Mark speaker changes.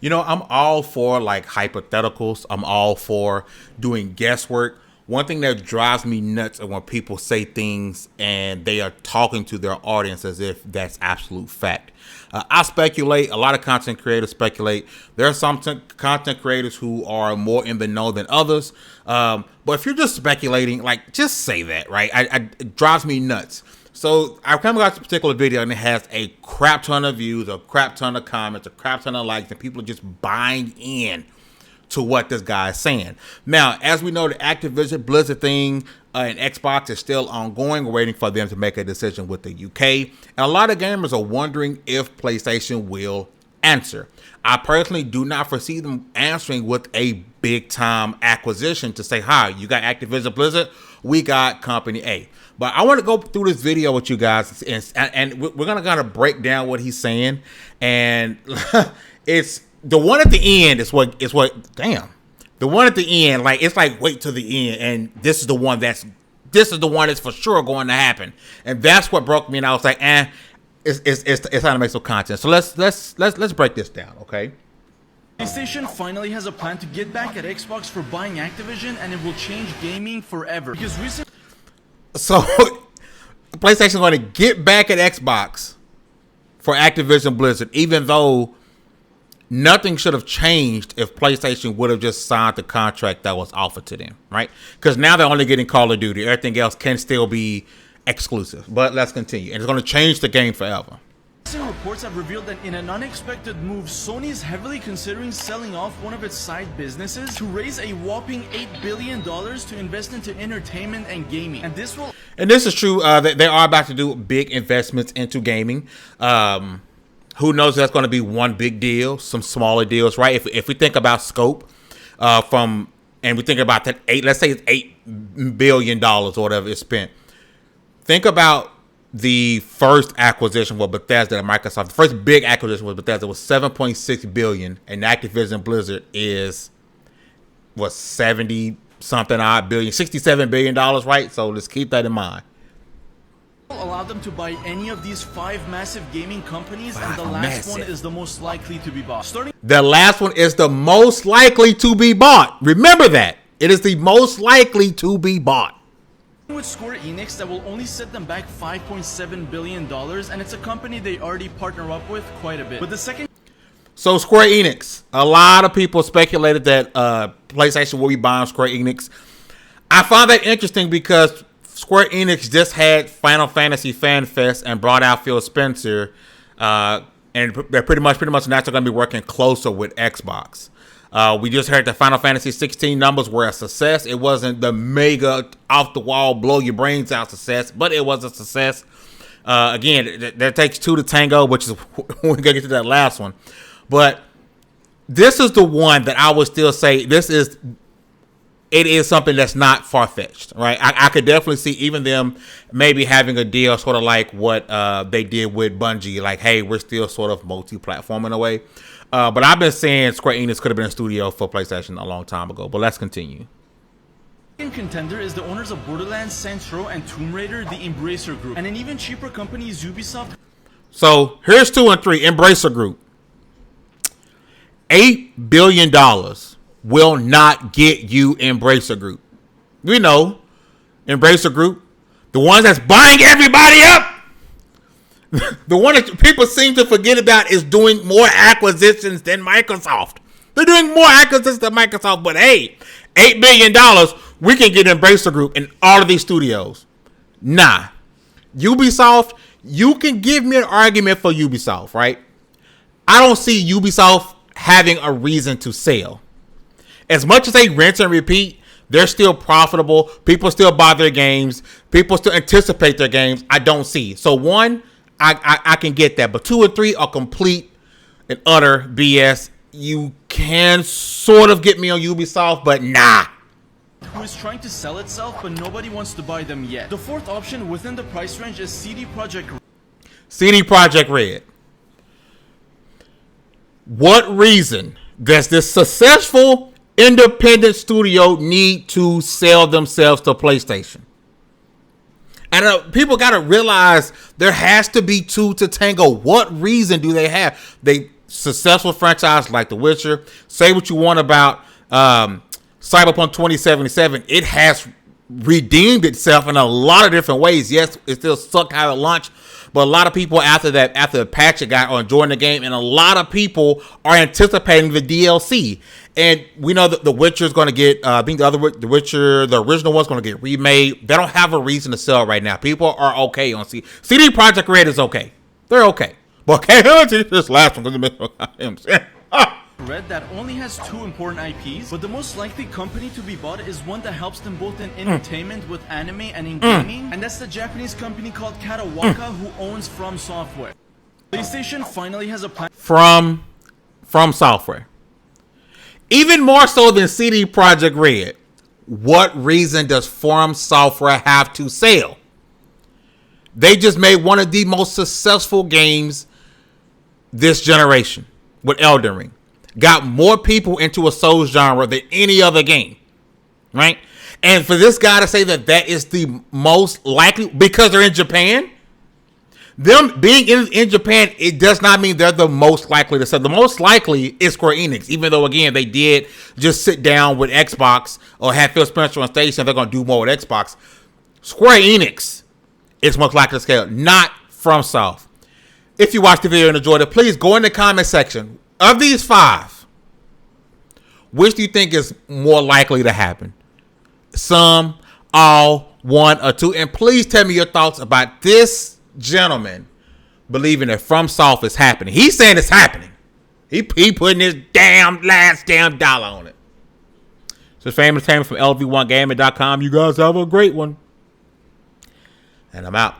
Speaker 1: You know, I'm all for like hypotheticals. I'm all for doing guesswork. One thing that drives me nuts is when people say things and they are talking to their audience as if that's absolute fact. I speculate. A lot of content creators speculate. There are some content creators who are more in the know than others. But if you're just speculating, like, just say that, right? It drives me nuts. So I come across a particular video and it has a crap ton of views, a crap ton of comments, a crap ton of likes, and people are just buying in to what this guy is saying. Now, as we know, the Activision Blizzard thing and Xbox is still ongoing. We're waiting for them to make a decision with the UK. And a lot of gamers are wondering if PlayStation will answer. I personally do not foresee them answering with a big time acquisition to say, hi, you got Activision Blizzard, we got company A. But I want to go through this video with you guys, and we're going to kind of break down what he's saying. And it's the one at the end is what damn. The one at the end, like, it's like wait till the end, and this is the one that's for sure going to happen. And that's what broke me, and I was like, it's time to make some content. So let's break this down, okay?
Speaker 2: PlayStation finally has a plan to get back at Xbox for buying Activision, and it will change gaming forever. Because recently,
Speaker 1: so PlayStation is going to get back at Xbox for Activision Blizzard, even though nothing should have changed if PlayStation would have just signed the contract that was offered to them, right? Because now they're only getting Call of Duty. Everything else can still be exclusive. But let's continue. And it's going to change the game forever.
Speaker 2: reports have revealed that in an unexpected move, Sony is heavily considering selling off one of its side businesses to raise a whopping $8 billion to invest into entertainment and gaming. And this is true. They are about to do big investments into gaming. Who knows if that's going to be one big deal, some smaller deals, right? If we think about scope and we think about that let's say it's $8 billion or whatever it's spent. Think about the first acquisition with Bethesda and Microsoft. The first big acquisition with Bethesda was $7.6 billion, and Activision Blizzard was 70 something odd billion, $67 billion, right? So let's keep that in mind. Allow them to buy any of these 5 massive gaming companies, and the last one is the most likely to be bought.
Speaker 1: The last one is the most likely to be bought. Remember that. It is the most likely to be bought.
Speaker 2: With Square Enix, that will only set them back $5.7 billion, and it's a company they already partner up with quite a bit. But the second...
Speaker 1: So Square Enix, a lot of people speculated that PlayStation will be buying Square Enix. I find that interesting because Square Enix just had Final Fantasy Fan Fest and brought out Phil Spencer, and they're pretty much now they're going to be working closer with Xbox. We just heard the Final Fantasy 16 numbers were a success. It wasn't the mega off the wall blow your brains out success, but it was a success. Again, that takes 2 to tango, which is we're gonna get to that last one. But this is the one that I would still say it is something that's not far-fetched, right? I could definitely see even them maybe having a deal sort of like what they did with Bungie, like, hey, we're still sort of multi-platform in a way. But I've been saying Square Enix could have been a studio for PlayStation a long time ago. But let's continue.
Speaker 2: Second contender is the owners of Borderlands, Saints Row, and Tomb Raider, the Embracer Group. And an even cheaper company is Ubisoft.
Speaker 1: So here's 2 and 3. Embracer Group. $8 billion will not get you Embracer Group. We know Embracer Group, the ones that's buying everybody up. The one that people seem to forget about is doing more acquisitions than Microsoft. They're doing more acquisitions than Microsoft, but hey, $8 billion, we can get Embracer Group in all of these studios. Nah. Ubisoft, you can give me an argument for Ubisoft, right? I don't see Ubisoft having a reason to sell. As much as they rinse and repeat, they're still profitable. People still buy their games. People still anticipate their games. I don't see. So one, I can get that. But 2 and 3 are complete and utter BS. You can sort of get me on Ubisoft, but nah.
Speaker 2: Who is trying to sell itself, but nobody wants to buy them yet. The fourth option within the price range is CD Projekt Red.
Speaker 1: CD Projekt Red. What reason does this successful independent studio need to sell themselves to PlayStation? And people got to realize there has to be 2 to tango. What reason do they have? successful franchise like The Witcher. Say what you want about Cyberpunk 2077. It has redeemed itself in a lot of different ways. Yes, it still sucked how it launched, but a lot of people after the patch it got are enjoying the game, and a lot of people are anticipating the DLC. And we know that The Witcher is going to get, I think The Witcher, the original one's going to get remade. They don't have a reason to sell right now. People are okay on CD Projekt Red is okay. They're okay. But this last one,
Speaker 2: Red that only has 2 important IPs, but the most likely company to be bought is one that helps them both in entertainment with anime and in gaming, and that's the Japanese company called Katawaka, who owns FromSoftware. PlayStation finally has a plan
Speaker 1: FromSoftware. Even more so than CD Projekt Red, what reason does FromSoftware have to sell? They just made one of the most successful games this generation with Elden Ring. Got more people into a Souls genre than any other game, right? And for this guy to say that that is the most likely, because they're in Japan, them being in Japan, it does not mean they're the most likely to sell. The most likely is Square Enix, even though, again, they did just sit down with Xbox or have Phil Spencer on stage and they're going to do more with Xbox. Square Enix is most likely to scale, not FromSoft. If you watched the video and enjoyed it, please go in the comment section. Of these 5, which do you think is more likely to happen? Some, all, 1, or 2? And please tell me your thoughts about this gentleman believing that FromSoft is happening. He's saying it's happening. He putting his last damn dollar on it. So Fame Entertainment from LV1Gaming.com. You guys have a great one. And I'm out.